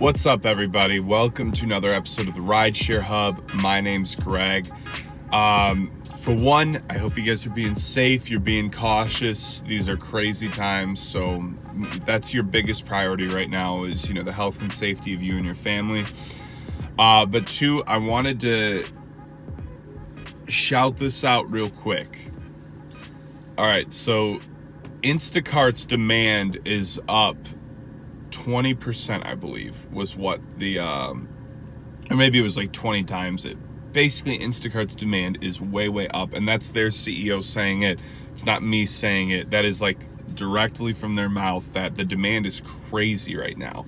What's up, everybody? Welcome to another episode of the Rideshare Hub. My name's Greg. For one, I hope you guys are being safe, you're being cautious. These are crazy times, so that's your biggest priority right now is, the health and safety of you and your family. But two, I wanted to shout this out real quick. All right, so Instacart's demand is up 20%, I believe, was what the, or maybe it was like 20 times it. Basically, Instacart's demand is way, way up, and that's their CEO saying it. It's not me saying it. That is like directly from their mouth that the demand is crazy right now.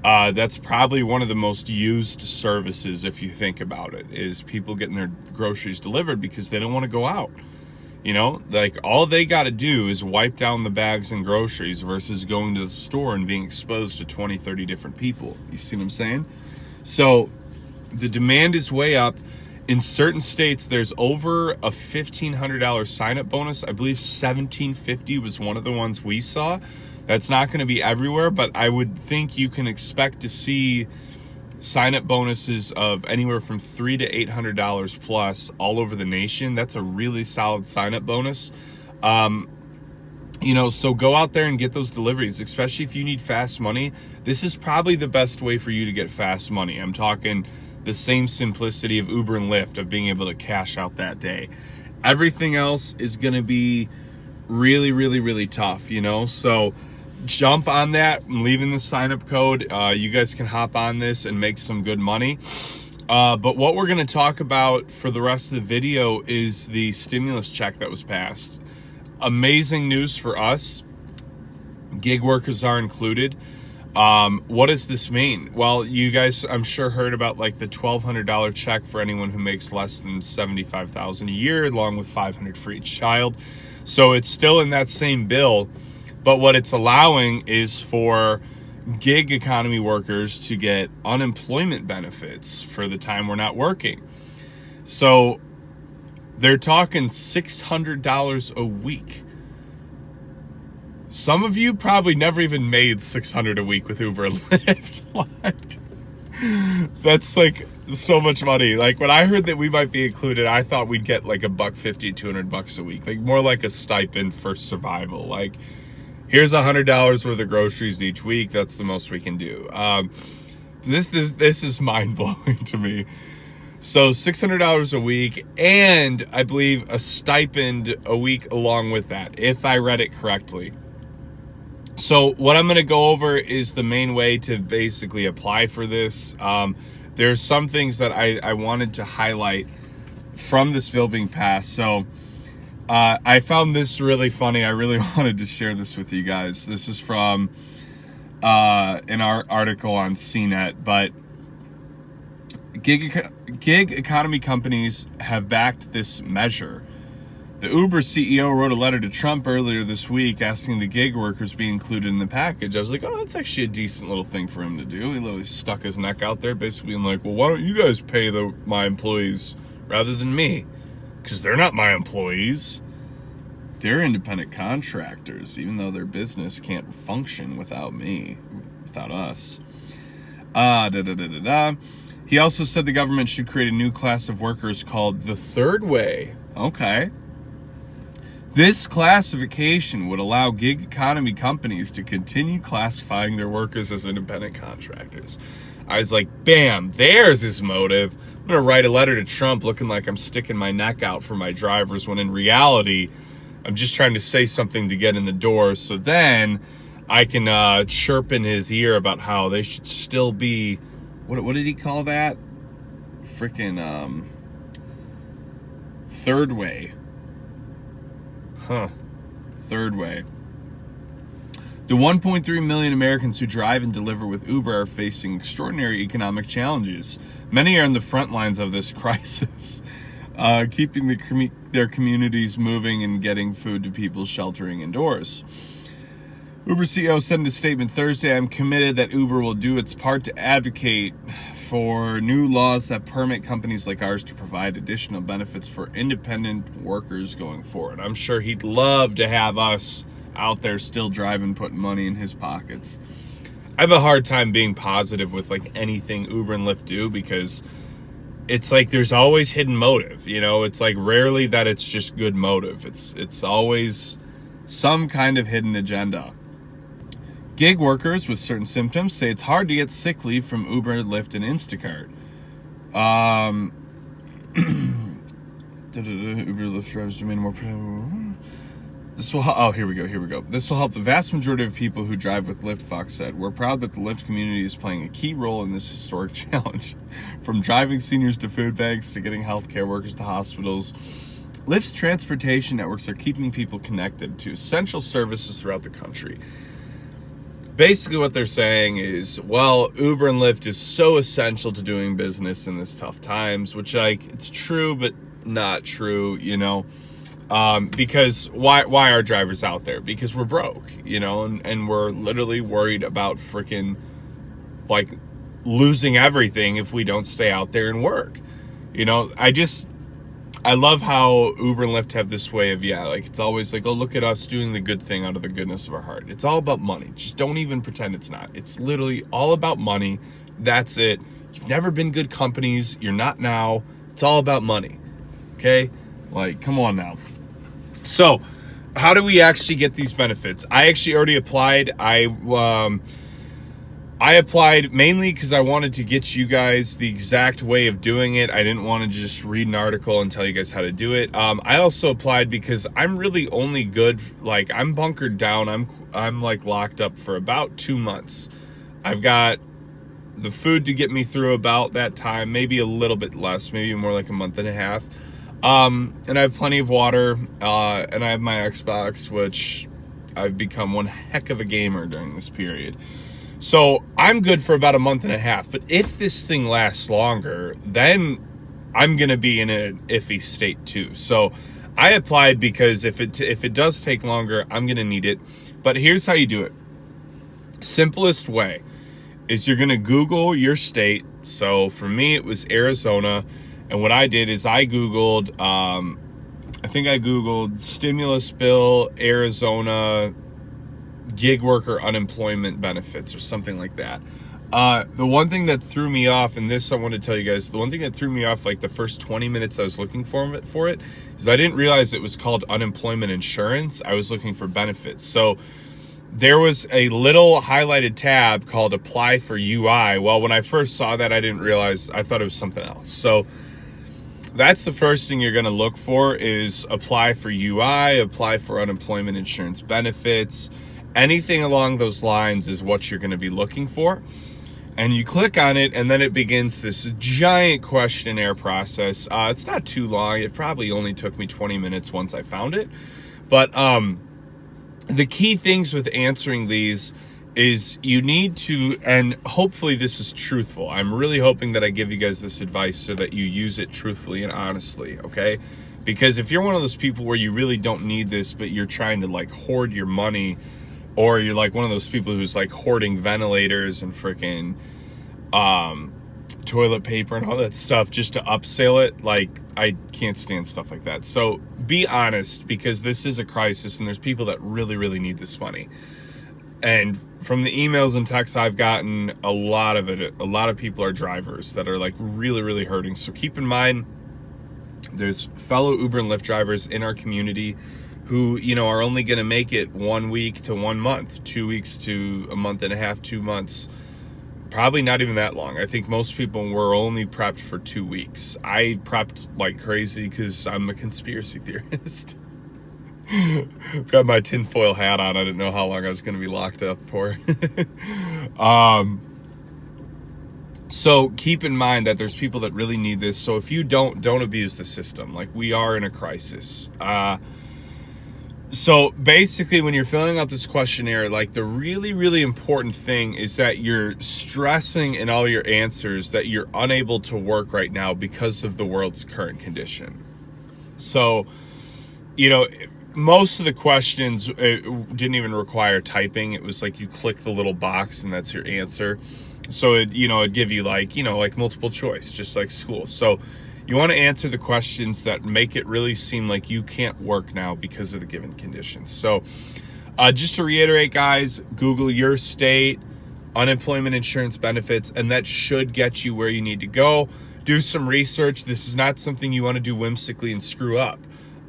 That's probably one of the most used services, if you think about it, is people getting their groceries delivered because they don't want to go out. Like all they got to do is wipe down the bags and groceries versus going to the store and being exposed to 20, 30 different people. You see what I'm saying? So the demand is way up. In certain states, there's over a $1,500 sign-up bonus. I believe $1,750 was one of the ones we saw. That's not going to be everywhere, but I would think you can expect to see sign-up bonuses of anywhere from $300 to $800 plus all over the nation. That's a really solid sign-up bonus. So go out there and get those deliveries, especially if you need fast money. This is probably the best way for you to get fast money. I'm talking the same simplicity of Uber and Lyft, of being able to cash out that day. Everything else is going to be really, really, really tough, So jump on that. I'm leaving the sign-up code. You guys can hop on this and make some good money. But what we're going to talk about for the rest of the video is the stimulus check that was passed. Amazing news for us. Gig workers are included. What does this mean? Well, you guys, I'm sure, heard about like the $1,200 check for anyone who makes less than $75,000 a year, along with $500 for each child. So it's still in that same bill, but what it's allowing is for gig economy workers to get unemployment benefits for the time we're not working. So they're talking $600 a week. Some of you probably never even made $600 a week with Uber and Lyft. That's like so much money. Like when I heard that we might be included, I thought we'd get like $150, $200 a week, like more like a stipend for survival. Like here's $100 worth of groceries each week. That's the most we can do. This is mind blowing to me. So $600 a week, and I believe a stipend a week along with that, if I read it correctly. So what I'm going to go over is the main way to basically apply for this. There's some things that I wanted to highlight from this bill being passed. So I found this really funny. I really wanted to share this with you guys. This is from an article on CNET, but gig economy companies have backed this measure. The Uber CEO wrote a letter to Trump earlier this week asking the gig workers be included in the package. I was like, oh, that's actually a decent little thing for him to do. He literally stuck his neck out there, basically being like, well, why don't you guys pay my employees rather than me? Because they're not my employees. They're independent contractors, even though their business can't function without me, without us. He also said the government should create a new class of workers called the third way. Okay. This classification would allow gig economy companies to continue classifying their workers as independent contractors. I was like, bam, there's his motive. I'm going to write a letter to Trump looking like I'm sticking my neck out for my drivers, when in reality, I'm just trying to say something to get in the door, so then I can chirp in his ear about how they should still be, what did he call that? Freaking third way. Third way. The 1.3 million Americans who drive and deliver with Uber are facing extraordinary economic challenges. Many are on the front lines of this crisis, keeping their communities moving and getting food to people sheltering indoors. Uber CEO said in a statement Thursday, I'm committed that Uber will do its part to advocate for new laws that permit companies like ours to provide additional benefits for independent workers going forward. I'm sure he'd love to have us out there still driving, putting money in his pockets. I have a hard time being positive with like anything Uber and Lyft do, because it's like there's always hidden motive, you know? It's like rarely that it's just good motive. It's always some kind of hidden agenda. Gig workers with certain symptoms say it's hard to get sick leave from Uber, Lyft, and Instacart. Uber, Lyft drivers remain more. This will. Oh, here we go. This will help the vast majority of people who drive with Lyft, Fox said. We're proud that the Lyft community is playing a key role in this historic challenge. From driving seniors to food banks to getting healthcare workers to hospitals, Lyft's transportation networks are keeping people connected to essential services throughout the country. Basically what they're saying is, well, Uber and Lyft is so essential to doing business in this tough times, which, like, it's true but not true, you know. Because why are drivers out there? Because we're broke, you know, and we're literally worried about freaking like losing everything if we don't stay out there and work. You know, I love how Uber and Lyft have this way of, like, it's always like, oh, look at us doing the good thing out of the goodness of our heart. It's all about money. Just don't even pretend it's not. It's literally all about money. That's it. You've never been good companies. You're not now. It's all about money. Okay? Like, come on now. So, how do we actually get these benefits? I actually already applied. I applied mainly because I wanted to get you guys the exact way of doing it. I didn't want to just read an article and tell you guys how to do it. I also applied because I'm really only good, like, I'm bunkered down. I'm like locked up for about 2 months. I've got the food to get me through about that time, maybe a little bit less, maybe more like a month and a half. And I have plenty of water, and I have my Xbox, which I've become one heck of a gamer during this period. So I'm good for about a month and a half. But if this thing lasts longer, then I'm going to be in an iffy state too. So I applied because if it does take longer, I'm going to need it. But here's how you do it. Simplest way is you're going to Google your state. So for me, it was Arizona. And what I did is I Googled, I think I Googled stimulus bill, Arizona, gig worker unemployment benefits or something like that. The one thing that threw me off, and this I want to tell you guys, the one thing that threw me off like the first 20 minutes I was looking for it is I didn't realize it was called unemployment insurance. I was looking for benefits. So there was a little highlighted tab called apply for UI. Well, when I first saw that, I didn't realize, I thought it was something else. So that's the first thing you're going to look for is apply for UI, apply for unemployment insurance benefits. Anything along those lines is what you're going to be looking for. And you click on it, and then it begins this giant questionnaire process. It's not too long. It probably only took me 20 minutes once I found it. But the key things with answering these is you need to, and hopefully this is truthful. I'm really hoping that I give you guys this advice so that you use it truthfully and honestly, okay? Because if you're one of those people where you really don't need this, but you're trying to like hoard your money, or you're like one of those people who's like hoarding ventilators and freaking toilet paper and all that stuff just to upsell it, like, I can't stand stuff like that. So be honest, because this is a crisis and there's people that really, really need this money. And from the emails and texts I've gotten, a lot of people are drivers that are like really, really hurting. So keep in mind, there's fellow Uber and Lyft drivers in our community who, you know, are only going to make it 1 week to 1 month, 2 weeks to a month and a half, 2 months. Probably not even that long. I think most people were only prepped for 2 weeks. I prepped like crazy because I'm a conspiracy theorist. Got my tinfoil hat on. I didn't know how long I was going to be locked up for. So keep in mind that there's people that really need this. So if you don't abuse the system. Like, we are in a crisis. So basically, when you're filling out this questionnaire, like, the really, really important thing is that you're stressing in all your answers that you're unable to work right now because of the world's current condition. So, you know, most of the questions didn't even require typing. It was like you click the little box and that's your answer. So it'd give you like multiple choice, just like school. So you want to answer the questions that make it really seem like you can't work now because of the given conditions. So just to reiterate, guys, Google your state, unemployment insurance benefits, and that should get you where you need to go. Do some research. This is not something you want to do whimsically and screw up.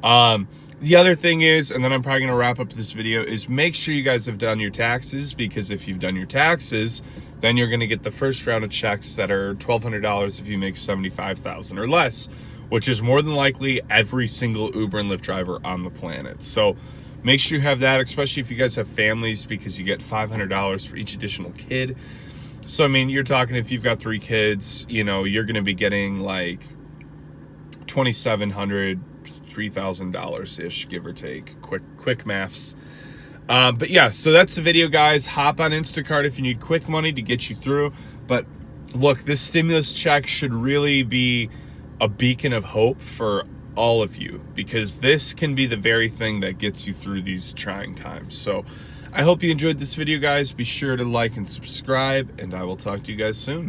The other thing is, and then I'm probably going to wrap up this video, is make sure you guys have done your taxes, because if you've done your taxes, then you're going to get the first round of checks that are $1,200 if you make $75,000 or less, which is more than likely every single Uber and Lyft driver on the planet. So make sure you have that, especially if you guys have families, because you get $500 for each additional kid. So, I mean, you're talking, if you've got 3 kids, you know, you're going to be getting like $2,700, $3,000-ish, give or take. Quick maths. But yeah, so that's the video, guys. Hop on Instacart if you need quick money to get you through. But look, this stimulus check should really be a beacon of hope for all of you, because this can be the very thing that gets you through these trying times. So I hope you enjoyed this video, guys. Be sure to like and subscribe, and I will talk to you guys soon.